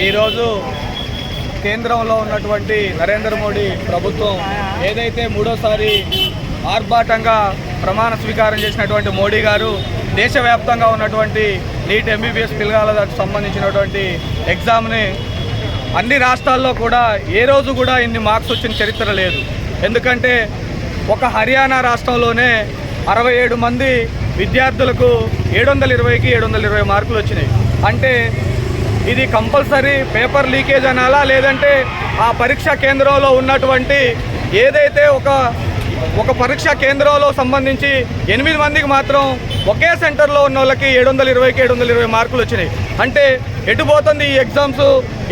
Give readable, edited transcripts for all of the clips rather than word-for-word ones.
ఈరోజు కేంద్రంలో ఉన్నటువంటి నరేంద్ర మోడీ ప్రభుత్వం ఏదైతే మూడోసారి ఆర్భాటంగా ప్రమాణ స్వీకారం చేసినటువంటి మోడీ గారు దేశవ్యాప్తంగా ఉన్నటువంటి నీట్ ఎంబీబీఎస్ పిల్లలకు సంబంధించినటువంటి ఎగ్జామ్ని అన్ని రాష్ట్రాల్లో కూడా ఏ రోజు కూడా ఇన్ని మార్క్స్ వచ్చిన చరిత్ర లేదు. ఎందుకంటే ఒక హర్యానా రాష్ట్రంలోనే 67 మంది విద్యార్థులకు 720కి 720 మార్కులు వచ్చినాయి. అంటే ఇది కంపల్సరీ పేపర్ లీకేజ్ అనాలా, లేదంటే ఆ పరీక్షా కేంద్రంలో ఉన్నటువంటి ఏదైతే ఒక పరీక్షా కేంద్రంలో సంబంధించి 8 మందికి మాత్రం ఒకే సెంటర్లో ఉన్న వాళ్ళకి 720కి 720 మార్కులు వచ్చినాయి. అంటే ఎటుపోతుంది ఈ ఎగ్జామ్స్?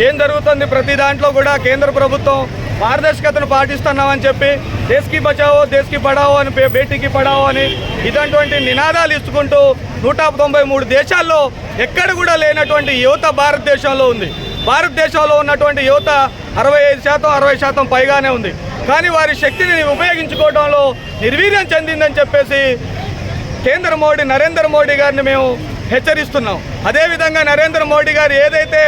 ఏం జరుగుతుంది? ప్రతి దాంట్లో కూడా కేంద్ర ప్రభుత్వం పారదర్శకతను పాటిస్తున్నామని చెప్పి దేశ్కి బచావో దేశ్కి పడావో అని, బేటీకి పడావో అని ఇటువంటి నినాదాలు ఇచ్చుకుంటూ 193 దేశాల్లో ఎక్కడ కూడా లేనటువంటి యువత భారతదేశంలో ఉంది. భారతదేశంలో ఉన్నటువంటి యువత 65%, 60% పైగానే ఉంది. కానీ వారి శక్తిని ఉపయోగించుకోవడంలో నిర్వీర్యం చెందిందని చెప్పేసి నరేంద్ర మోడీ గారిని మేము హెచ్చరిస్తున్నాం. అదేవిధంగా నరేంద్ర మోడీ గారు ఏదైతే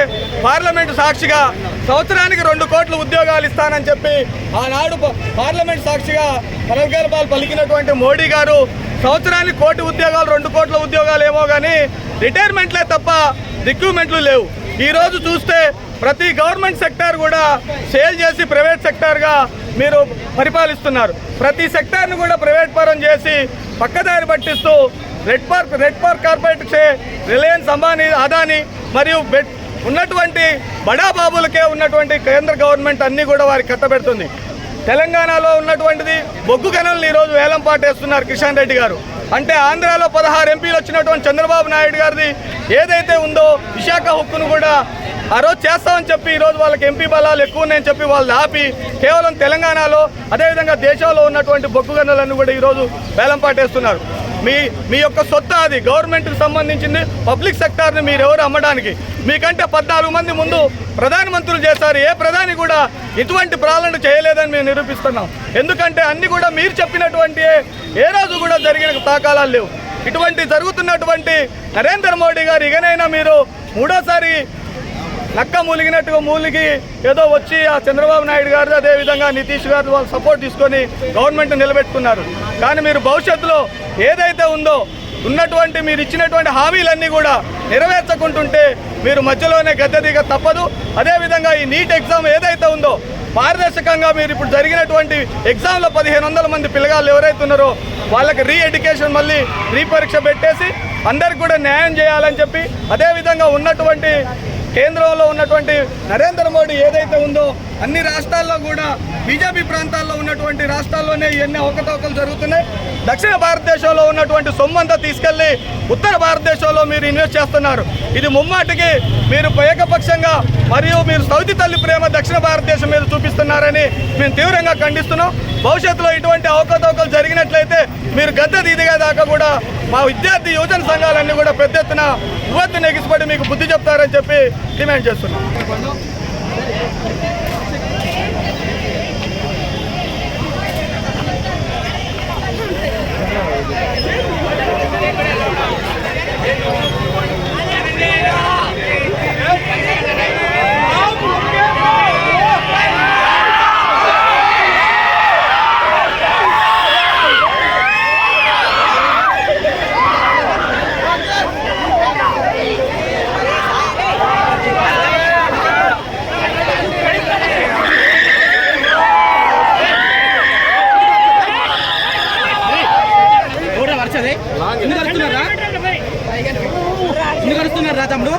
పార్లమెంటు సాక్షిగా సంవత్సరానికి 2 కోట్ల ఉద్యోగాలు ఇస్తానని చెప్పి ఆనాడు పార్లమెంట్ సాక్షిగా పలకలు పలికినటువంటి మోడీ గారు సంవత్సరానికి 1 కోటి ఉద్యోగాలు 2 కోట్ల ఉద్యోగాలు ఏమో కానీ రిటైర్మెంట్లే తప్ప రిక్రూట్మెంట్లు లేవు. ఈరోజు చూస్తే ప్రతి గవర్నమెంట్ సెక్టార్ కూడా సేల్ చేసి ప్రైవేట్ సెక్టార్గా మీరు పరిపాలిస్తున్నారు. ప్రతి సెక్టార్ను కూడా ప్రైవేట్ పరం చేసి పక్కదారి పట్టిస్తూ రెడ్ పార్క్ కార్పొరేట్సే రిలయన్స్, అంబానీ, అదానీ మరియు ఉన్నటువంటి బడా బాబులకే ఉన్నటువంటి కేంద్ర గవర్నమెంట్ అన్నీ కూడా వారికి కట్టబెడుతుంది. తెలంగాణలో ఉన్నటువంటిది బొగ్గు గనులను ఈరోజు వేలం పాటేస్తున్నారు కిషన్ రెడ్డి గారు. అంటే ఆంధ్రాలో 16 ఎంపీలు వచ్చినటువంటి చంద్రబాబు నాయుడు గారిది ఏదైతే ఉందో విశాఖ హక్కును కూడా ఆ రోజు చేస్తామని చెప్పి ఈరోజు వాళ్ళకి ఎంపీ బలాలు ఎక్కువ ఉన్నాయని చెప్పి వాళ్ళు ఆపి కేవలం తెలంగాణలో అదేవిధంగా దేశంలో ఉన్నటువంటి బొగ్గు గనులను కూడా ఈరోజు వేలం పాటేస్తున్నారు. మీ యొక్క సొత్తు అది గవర్నమెంట్కి సంబంధించింది. పబ్లిక్ సెక్టార్ని మీరెవరు అమ్మడానికి? మీకంటే 14 మంది ముందు ప్రధానమంత్రులు చేశారు. ఏ ప్రధాని కూడా ఇటువంటి పాలన చేయలేదని మేము నిరూపిస్తున్నాం. ఎందుకంటే అన్ని కూడా మీరు చెప్పినటువంటి ఏ రోజు కూడా జరిగిన తాకాలాలు లేవు. ఇటువంటి జరుగుతున్నటువంటి నరేంద్ర మోడీ గారు ఇకనైనా మీరు మూడోసారి నక్క మూలిగి ఏదో వచ్చి ఆ చంద్రబాబు నాయుడు గారు అదేవిధంగా నితీష్ గారు వాళ్ళు సపోర్ట్ తీసుకొని గవర్నమెంట్ నిలబెట్టుకున్నారు. కానీ మీరు భవిష్యత్తులో ఏదైతే ఉందో ఉన్నటువంటి మీరు ఇచ్చినటువంటి హామీలన్నీ కూడా నెరవేర్చకుంటుంటే మీరు మధ్యలోనే గద్దె దిగ తప్పదు. అదేవిధంగా ఈ నీట్ ఎగ్జామ్ ఏదైతే ఉందో పారదర్శకంగా మీరు ఇప్పుడు జరిగినటువంటి ఎగ్జామ్లో 1500 మంది పిల్లగాళ్ళు ఎవరైతే ఉన్నారో వాళ్ళకి ఎడ్యుకేషన్ మళ్ళీ పరీక్ష పెట్టేసి అందరికి కూడా న్యాయం చేయాలని చెప్పి అదేవిధంగా ఉన్నటువంటి కేంద్రంలో ఉన్నటువంటి నరేంద్ర మోడీ ఏదైతే ఉందో అన్ని రాష్ట్రాల్లో కూడా బీజేపీ ప్రాంతాల్లో ఉన్నటువంటి రాష్ట్రాల్లోనే ఇవన్నీ అవకతవకలు జరుగుతున్నాయి. దక్షిణ భారతదేశంలో ఉన్నటువంటి సొమ్మంతా తీసుకెళ్లి ఉత్తర భారతదేశంలో మీరు ఇన్వెస్ట్ చేస్తున్నారు. ఇది ముమ్మాటికి మీరు ఏకపక్షంగా మరియు మీరు సౌతి తల్లి ప్రేమ దక్షిణ భారతదేశం మీద చూపిస్తున్నారని మేము తీవ్రంగా ఖండిస్తున్నాం. భవిష్యత్తులో ఇటువంటి అవకతవకలు జరిగినట్లయితే మీరు గద్దె దిగేదాకా కూడా మా విద్యార్థి యువజన సంఘాలన్నీ కూడా పెద్ద ఎత్తున ఉవ్వెత్తున ఎగిసిపడి మీకు బుద్ధి చెప్తారని చెప్పి డిమాండ్ చేస్తున్నాం. ఎందుకు అరుస్తున్నారా తమ్ముడు?